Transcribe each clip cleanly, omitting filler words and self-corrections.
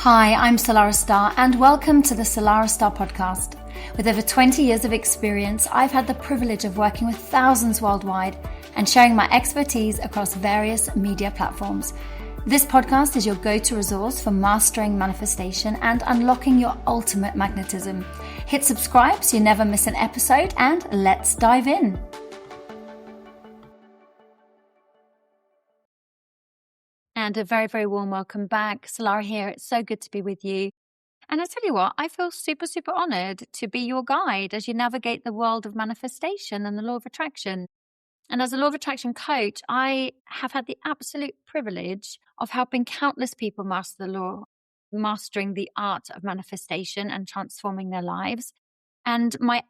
Hi, I'm Salarah Starre and welcome to the Salarah Starre podcast. With over 20 years of experience, I've had the privilege of working with thousands worldwide and sharing my expertise across various media platforms. This podcast is your go-to resource for mastering manifestation and unlocking your ultimate magnetism. Hit subscribe so you never miss an episode, and let's dive in. And a very, very warm welcome back. Salarah here. It's so good to be with you. And I tell you what, I feel super, super honored to be your guide as you navigate the world of manifestation and the law of attraction. And as a law of attraction coach, I have had the absolute privilege of helping countless people master the law, mastering the art of manifestation and transforming their lives. And my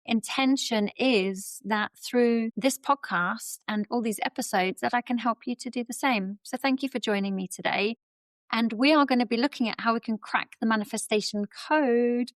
intention is that through this podcast and all these episodes that I can help you to do the same. So thank you for joining me today. And we are going to be looking at how we can crack the manifestation code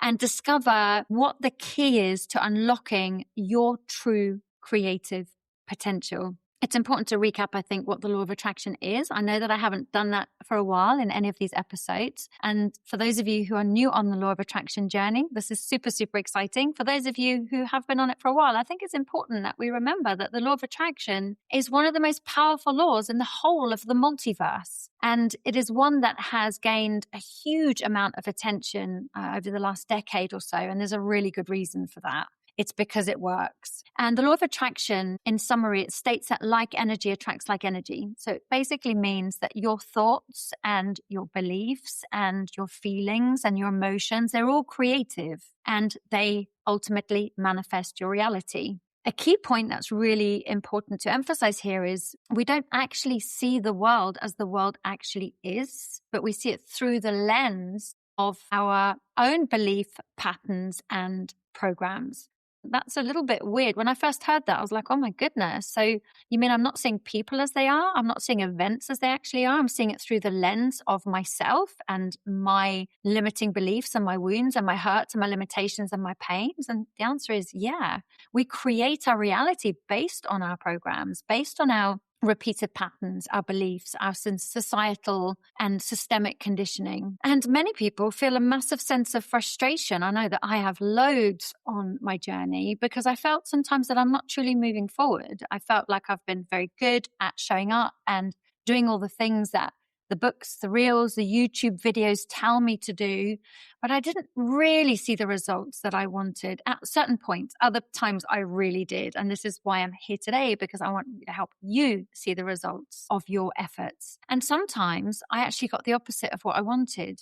and discover what the key is to unlocking your true creative potential. It's important to recap, I think, what the law of attraction is. I know that I haven't done that for a while in any of these episodes. And for those of you who are new on the law of attraction journey, this is super, super exciting. For those of you who have been on it for a while, I think it's important that we remember that the law of attraction is one of the most powerful laws in the whole of the multiverse. And it is one that has gained a huge amount of attention over the last decade or so. And there's a really good reason for that. It's because it works. And the law of attraction, in summary, it states that like energy attracts like energy. So it basically means that your thoughts and your beliefs and your feelings and your emotions, they're all creative and they ultimately manifest your reality. A key point that's really important to emphasize here is we don't actually see the world as the world actually is, but we see it through the lens of our own belief patterns and programs. That's a little bit weird. When I first heard that, I was like, oh my goodness. So you mean I'm not seeing people as they are? I'm not seeing events as they actually are. I'm seeing it through the lens of myself and my limiting beliefs and my wounds and my hurts and my limitations and my pains. And the answer is, yeah, we create our reality based on our programs, based on our repeated patterns, our beliefs, our societal and systemic conditioning. And many people feel a massive sense of frustration. I know that I have loads on my journey because I felt sometimes that I'm not truly moving forward. I felt like I've been very good at showing up and doing all the things that the books, the reels, the YouTube videos tell me to do, but I didn't really see the results that I wanted at certain points. Other times I really did. And this is why I'm here today, because I want to help you see the results of your efforts. And sometimes I actually got the opposite of what I wanted.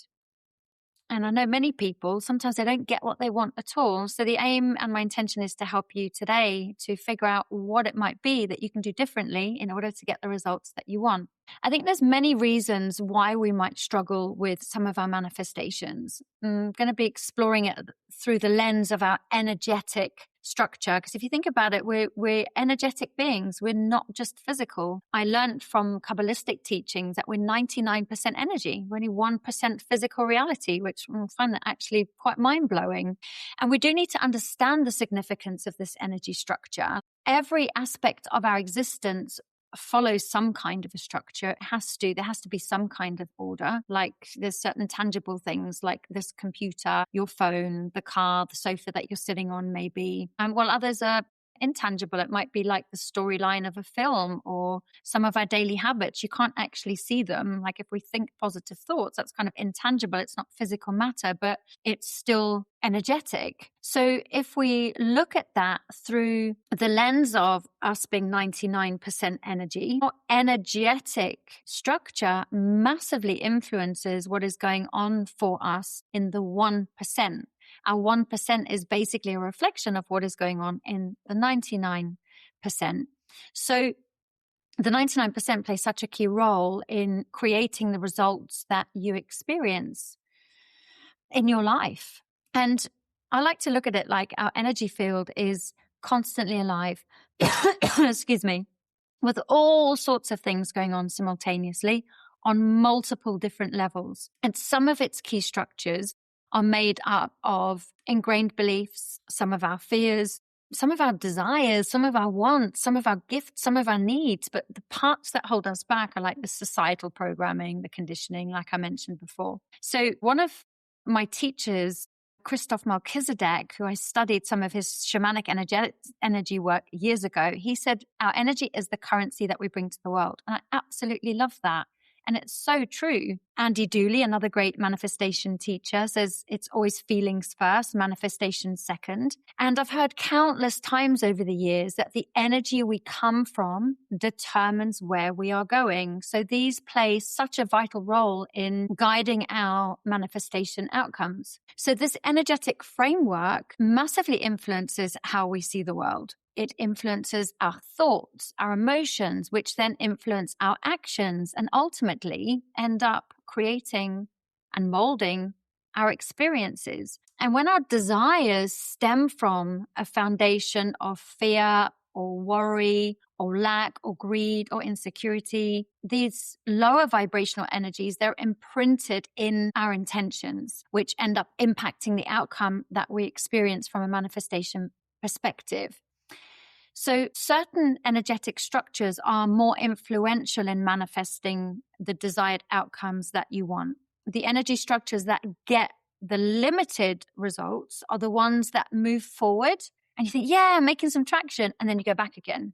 And I know many people, sometimes they don't get what they want at all. So the aim and my intention is to help you today to figure out what it might be that you can do differently in order to get the results that you want. I think there's many reasons why we might struggle with some of our manifestations. I'm going to be exploring it through the lens of our energetic structure. Because if you think about it, we're energetic beings. We're not just physical. I learned from Kabbalistic teachings that we're 99% energy. We're only 1% physical reality, which I find that actually quite mind-blowing. And we do need to understand the significance of this energy structure. Every aspect of our existence follows some kind of a structure. There has to be some kind of order. Like there's certain tangible things like this computer, your phone, the car, the sofa that you're sitting on maybe. While others are intangible. It might be like the storyline of a film or some of our daily habits. You can't actually see them. Like if we think positive thoughts, that's kind of intangible. It's not physical matter, but it's still energetic. So if we look at that through the lens of us being 99% energy, our energetic structure massively influences what is going on for us in the 1%. Our 1% is basically a reflection of what is going on in the 99%. So the 99% plays such a key role in creating the results that you experience in your life. And I like to look at it like our energy field is constantly alive, excuse me, with all sorts of things going on simultaneously on multiple different levels. And some of its key structures are made up of ingrained beliefs, some of our fears, some of our desires, some of our wants, some of our gifts, some of our needs. But the parts that hold us back are like the societal programming, the conditioning, like I mentioned before. So one of my teachers, Christoph Melchizedek, who I studied some of his shamanic energy work years ago, he said, our energy is the currency that we bring to the world. And I absolutely love that. And it's so true. Andy Dooley, another great manifestation teacher, says it's always feelings first, manifestation second. And I've heard countless times over the years that the energy we come from determines where we are going. So these play such a vital role in guiding our manifestation outcomes. So this energetic framework massively influences how we see the world. It influences our thoughts, our emotions, which then influence our actions and ultimately end up creating and molding our experiences. And when our desires stem from a foundation of fear or worry or lack or greed or insecurity, these lower vibrational energies, they're imprinted in our intentions, which end up impacting the outcome that we experience from a manifestation perspective. So certain energetic structures are more influential in manifesting the desired outcomes that you want. The energy structures that get the limited results are the ones that move forward and you think, yeah, I'm making some traction. And then you go back again.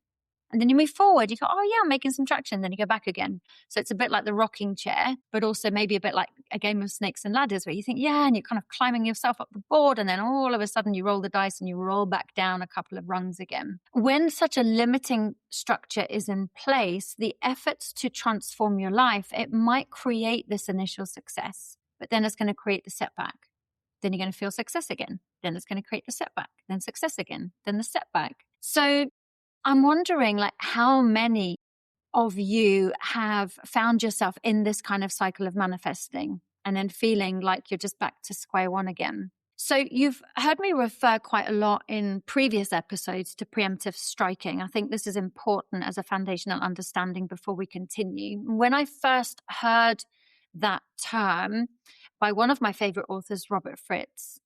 And then you move forward, you go, oh yeah, I'm making some traction. Then you go back again. So it's a bit like the rocking chair, but also maybe a bit like a game of snakes and ladders where you think, yeah, and you're kind of climbing yourself up the board. And then all of a sudden you roll the dice and you roll back down a couple of rungs again. When such a limiting structure is in place, the efforts to transform your life, it might create this initial success, but then it's going to create the setback. Then you're going to feel success again. Then it's going to create the setback, then success again, then the setback. So I'm wondering, like, how many of you have found yourself in this kind of cycle of manifesting and then feeling like you're just back to square one again? So you've heard me refer quite a lot in previous episodes to preemptive striking. I think this is important as a foundational understanding before we continue. When I first heard that term by one of my favorite authors, Robert Fritz,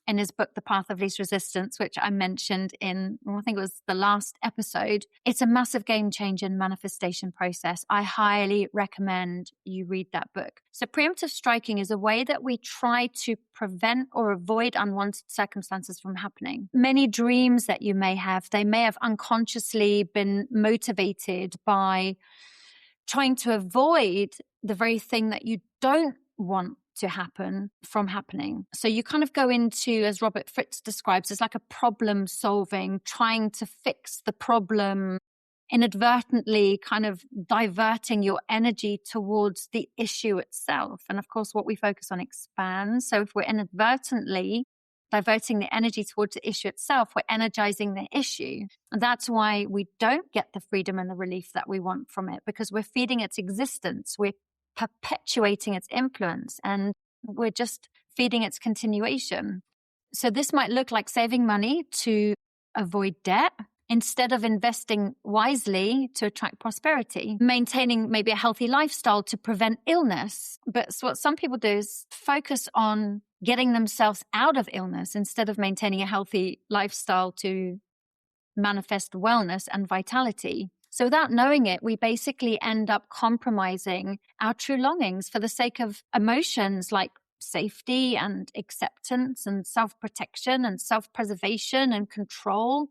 in his book, The Path of Least Resistance, which I mentioned in, I think it was the last episode, it's a massive game changer in manifestation process. I highly recommend you read that book. So preemptive striking is a way that we try to prevent or avoid unwanted circumstances from happening. Many dreams that you may have, they may have unconsciously been motivated by trying to avoid the very thing that you don't want to happen from happening. So you kind of go into, as Robert Fritz describes, it's like a problem solving, trying to fix the problem, inadvertently kind of diverting your energy towards the issue itself. And of course, what we focus on expands. So if we're inadvertently diverting the energy towards the issue itself, we're energizing the issue. And that's why we don't get the freedom and the relief that we want from it, because we're feeding its existence. We're perpetuating its influence and we're just feeding its continuation. So this might look like saving money to avoid debt instead of investing wisely to attract prosperity, maintaining maybe a healthy lifestyle to prevent illness. But what some people do is focus on getting themselves out of illness instead of maintaining a healthy lifestyle to manifest wellness and vitality. So without knowing it, we basically end up compromising our true longings for the sake of emotions like safety and acceptance and self-protection and self-preservation and control.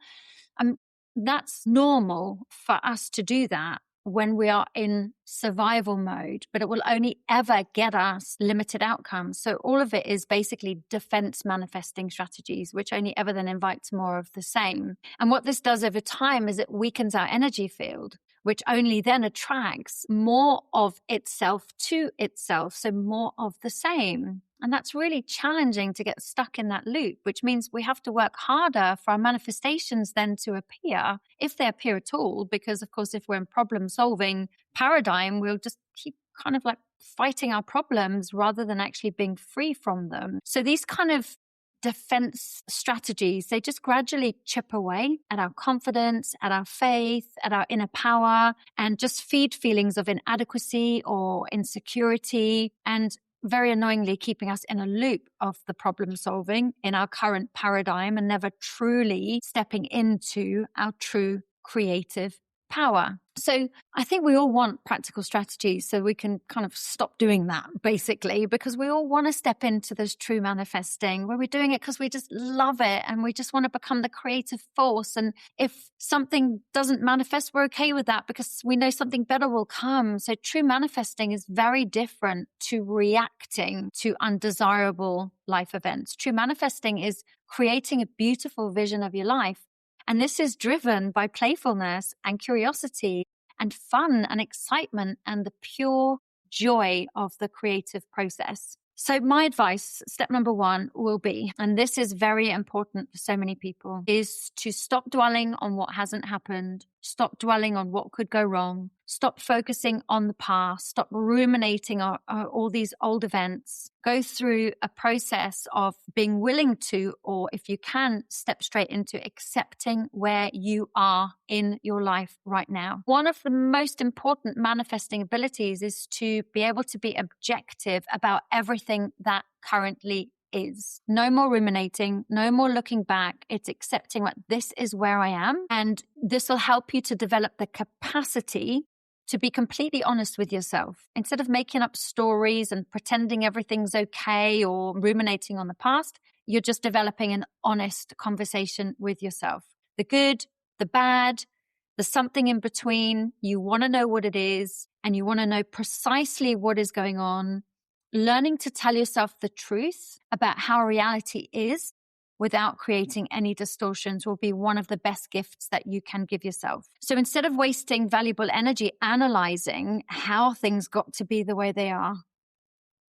That's normal for us to do that when we are in survival mode, but it will only ever get us limited outcomes. So all of it is basically defense manifesting strategies, which only ever then invites more of the same. And what this does over time is it weakens our energy field, which only then attracts more of itself to itself. So more of the same. And that's really challenging to get stuck in that loop, which means we have to work harder for our manifestations then to appear, if they appear at all, because of course, if we're in problem solving paradigm, we'll just keep kind of like fighting our problems rather than actually being free from them. So these kind of defense strategies, they just gradually chip away at our confidence, at our faith, at our inner power, and just feed feelings of inadequacy or insecurity. And very annoyingly keeping us in a loop of the problem solving in our current paradigm and never truly stepping into our true creative power. So I think we all want practical strategies so we can kind of stop doing that, basically, because we all want to step into this true manifesting where we're doing it because we just love it and we just want to become the creative force. And if something doesn't manifest, we're okay with that because we know something better will come. So true manifesting is very different to reacting to undesirable life events. True manifesting is creating a beautiful vision of your life. And this is driven by playfulness and curiosity and fun and excitement and the pure joy of the creative process. So my advice, step number 1 will be, and this is very important for so many people, is to stop dwelling on what hasn't happened, stop dwelling on what could go wrong, stop focusing on the past, stop ruminating on all these old events, go through a process of being willing to, or if you can, step straight into accepting where you are in your life right now. One of the most important manifesting abilities is to be able to be objective about everything that currently is. No more ruminating, no more looking back. It's accepting that this is where I am. And this will help you to develop the capacity to be completely honest with yourself. Instead of making up stories and pretending everything's okay or ruminating on the past, you're just developing an honest conversation with yourself. The good, the bad, the something in between. You want to know what it is and you want to know precisely what is going on. Learning to tell yourself the truth about how reality is without creating any distortions will be one of the best gifts that you can give yourself. So instead of wasting valuable energy analyzing how things got to be the way they are,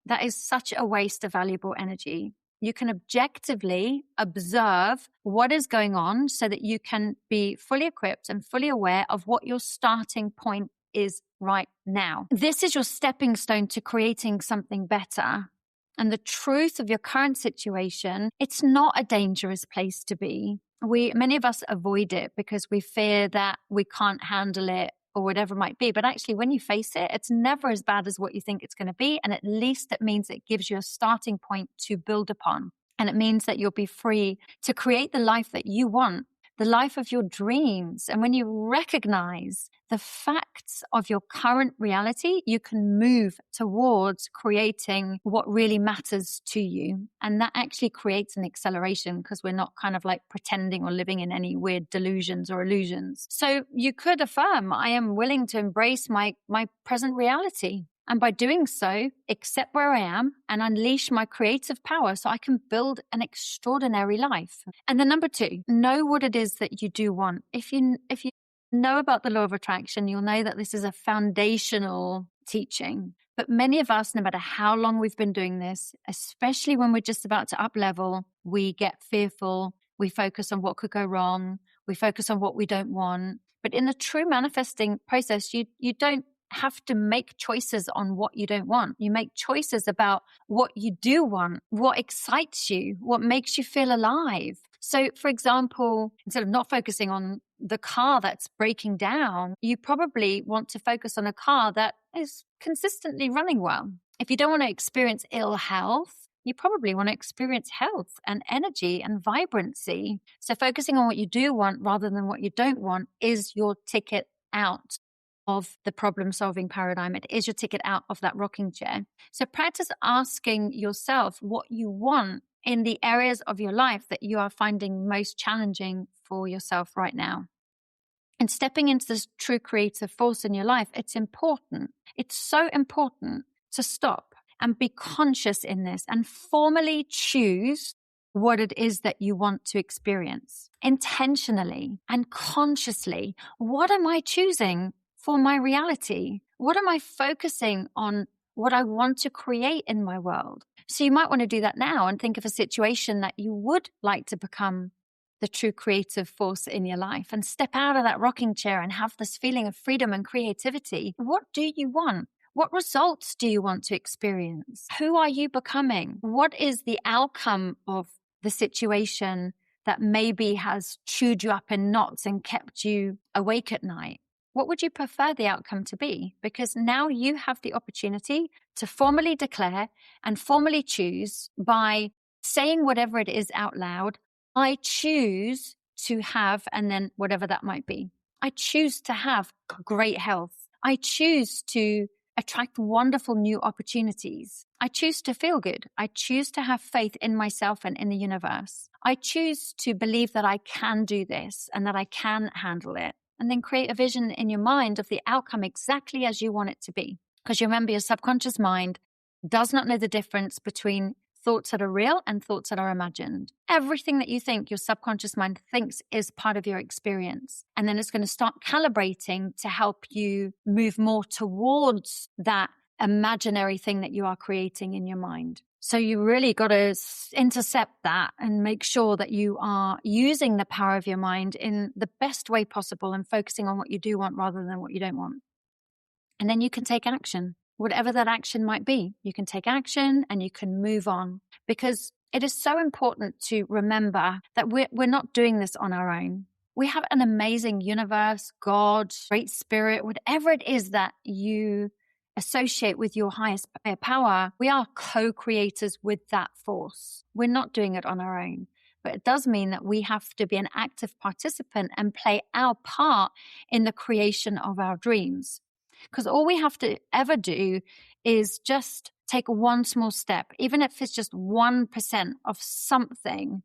that is such a waste of valuable energy. You can objectively observe what is going on so that you can be fully equipped and fully aware of what your starting point is right now. This is your stepping stone to creating something better. And the truth of your current situation, it's not a dangerous place to be. Many of us avoid it because we fear that we can't handle it or whatever it might be. But actually, when you face it, it's never as bad as what you think it's going to be. And at least it means it gives you a starting point to build upon. And it means that you'll be free to create the life that you want, the life of your dreams. And when you recognize the facts of your current reality, you can move towards creating what really matters to you. And that actually creates an acceleration because we're not kind of like pretending or living in any weird delusions or illusions. So you could affirm, I am willing to embrace my present reality. And by doing so, accept where I am and unleash my creative power so I can build an extraordinary life. And then number 2, know what it is that you do want. If you know about the law of attraction, you'll know that this is a foundational teaching. But many of us, no matter how long we've been doing this, especially when we're just about to up level, we get fearful. We focus on what could go wrong. We focus on what we don't want. But in the true manifesting process, you don't have to make choices on what you don't want. You make choices about what you do want, what excites you, what makes you feel alive. So, for example, instead of not focusing on the car that's breaking down, you probably want to focus on a car that is consistently running well. If you don't want to experience ill health, you probably want to experience health and energy and vibrancy. So focusing on what you do want rather than what you don't want is your ticket out of the problem-solving paradigm. It is your ticket out of that rocking chair. So practice asking yourself what you want in the areas of your life that you are finding most challenging for yourself right now. And stepping into this true creative force in your life, it's important. It's so important to stop and be conscious in this and formally choose what it is that you want to experience intentionally and consciously. What am I choosing for my reality? What am I focusing on? What I want to create in my world? So you might want to do that now and think of a situation that you would like to become the true creative force in your life and step out of that rocking chair and have this feeling of freedom and creativity. What do you want? What results do you want to experience? Who are you becoming? What is the outcome of the situation that maybe has chewed you up in knots and kept you awake at night? What would you prefer the outcome to be? Because now you have the opportunity to formally declare and formally choose by saying whatever it is out loud. I choose to have, and then whatever that might be. I choose to have great health. I choose to attract wonderful new opportunities. I choose to feel good. I choose to have faith in myself and in the universe. I choose to believe that I can do this and that I can handle it. And then create a vision in your mind of the outcome exactly as you want it to be. Because you remember, your subconscious mind does not know the difference between thoughts that are real and thoughts that are imagined. Everything that you think, your subconscious mind thinks is part of your experience. And then it's going to start calibrating to help you move more towards that imaginary thing that you are creating in your mind. So you really got to intercept that and make sure that you are using the power of your mind in the best way possible and focusing on what you do want rather than what you don't want. And then you can take action. Whatever that action might be, you can take action and you can move on, because it is so important to remember that we're not doing this on our own. We have an amazing universe, God, great spirit, whatever it is that you associate with your highest power. We are co-creators with that force. We're not doing it on our own. But it does mean that we have to be an active participant and play our part in the creation of our dreams. Because all we have to ever do is just take one small step, even if it's just 1% of something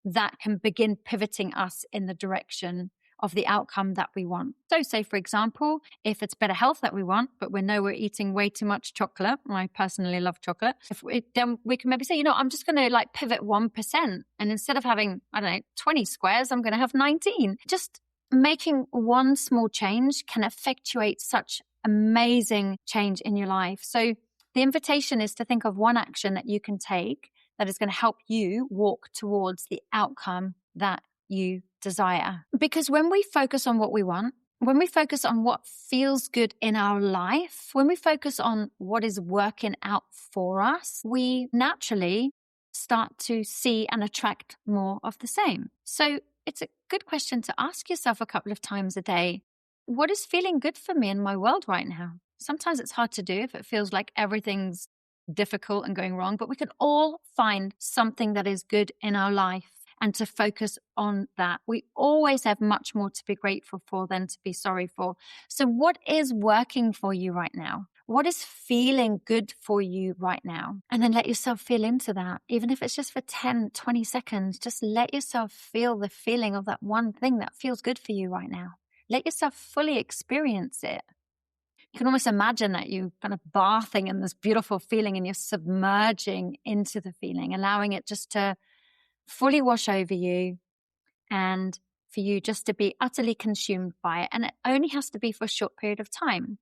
that can begin pivoting us in the direction of the outcome that we want. So say, for example, if it's better health that we want, but we know we're eating way too much chocolate, and I personally love chocolate, then we can maybe say, I'm just going to pivot 1%. And instead of having, 20 squares, I'm going to have 19. Just making one small change can effectuate such amazing change in your life. So the invitation is to think of one action that you can take that is going to help you walk towards the outcome that you desire. Because when we focus on what we want, when we focus on what feels good in our life, when we focus on what is working out for us, we naturally start to see and attract more of the same. So it's a good question to ask yourself a couple of times a day. What is feeling good for me in my world right now? Sometimes it's hard to do if it feels like everything's difficult and going wrong, but we can all find something that is good in our life and to focus on that. We always have much more to be grateful for than to be sorry for. So what is working for you right now? What is feeling good for you right now? And then let yourself feel into that. Even if it's just for 10, 20 seconds, just let yourself feel the feeling of that one thing that feels good for you right now. Let yourself fully experience it. You can almost imagine that you kind of bathing in this beautiful feeling and you're submerging into the feeling, allowing it just to fully wash over you and for you just to be utterly consumed by it. And it only has to be for a short period of time.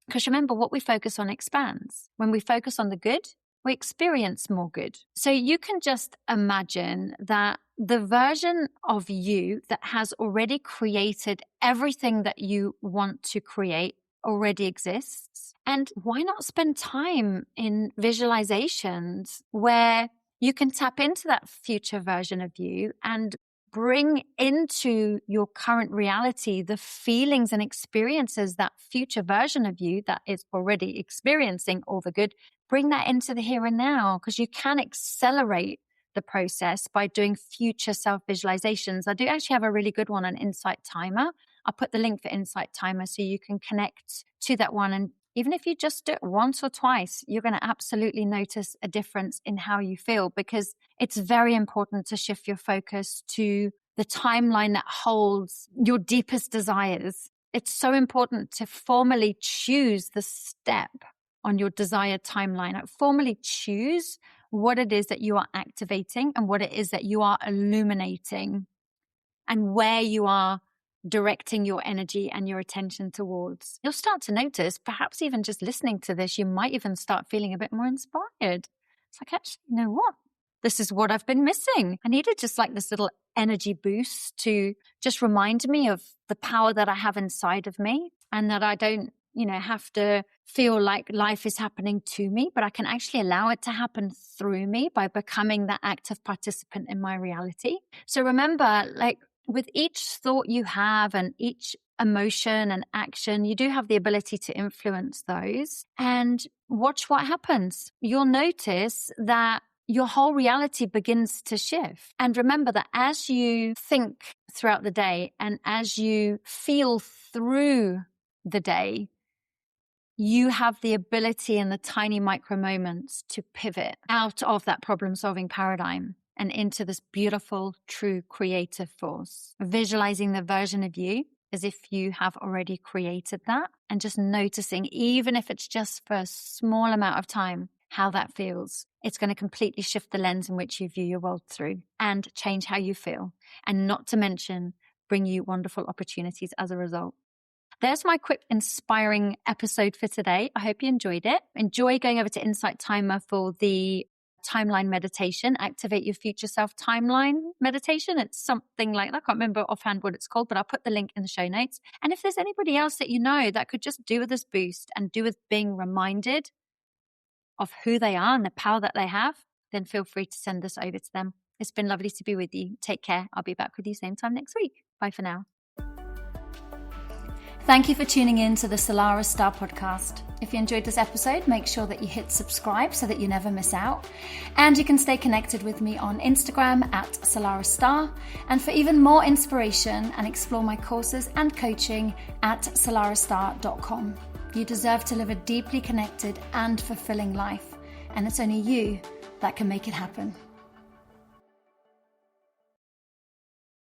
Because remember, what we focus on expands. When we focus on the good, we experience more good. So you can just imagine that the version of you that has already created everything that you want to create already exists. And why not spend time in visualizations where you can tap into that future version of you and bring into your current reality the feelings and experiences that future version of you that is already experiencing all the good. Bring that into the here and now, because you can accelerate the process by doing future self-visualizations. I do actually have a really good one on Insight Timer. I'll put the link for Insight Timer so you can connect to that one. And even if you just do it once or twice, you're going to absolutely notice a difference in how you feel, because it's very important to shift your focus to the timeline that holds your deepest desires. It's so important to formally choose the step on your desired timeline. Like, formally choose what it is that you are activating and what it is that you are illuminating and where you are directing your energy and your attention towards. You'll start to notice, perhaps even just listening to this, you might even start feeling a bit more inspired. It's like, actually, you know what? This is what I've been missing. I needed just like this little energy boost to just remind me of the power that I have inside of me, and that I don't, have to feel like life is happening to me, but I can actually allow it to happen through me by becoming that active participant in my reality. So remember, like, with each thought you have and each emotion and action, you do have the ability to influence those. And watch what happens. You'll notice that your whole reality begins to shift. And remember that as you think throughout the day and as you feel through the day, you have the ability in the tiny micro moments to pivot out of that problem-solving paradigm and into this beautiful, true creative force. Visualizing the version of you as if you have already created that, and just noticing, even if it's just for a small amount of time, how that feels. It's going to completely shift the lens in which you view your world through and change how you feel. And not to mention, bring you wonderful opportunities as a result. There's my quick inspiring episode for today. I hope you enjoyed it. Enjoy going over to Insight Timer for the timeline meditation, activate your future self timeline meditation. It's something like that. I can't remember offhand what it's called, but I'll put the link in the show notes. And if there's anybody else that you know that could just do with this boost and do with being reminded of who they are and the power that they have, then feel free to send this over to them. It's been lovely to be with you. Take care. I'll be back with you same time next week. Bye for now. Thank you for tuning in to the Salarah Starre podcast. If you enjoyed this episode, make sure that you hit subscribe so that you never miss out. And you can stay connected with me on Instagram at Salarah Starre. And for even more inspiration and explore my courses and coaching at salarahstarre.com. You deserve to live a deeply connected and fulfilling life. And it's only you that can make it happen.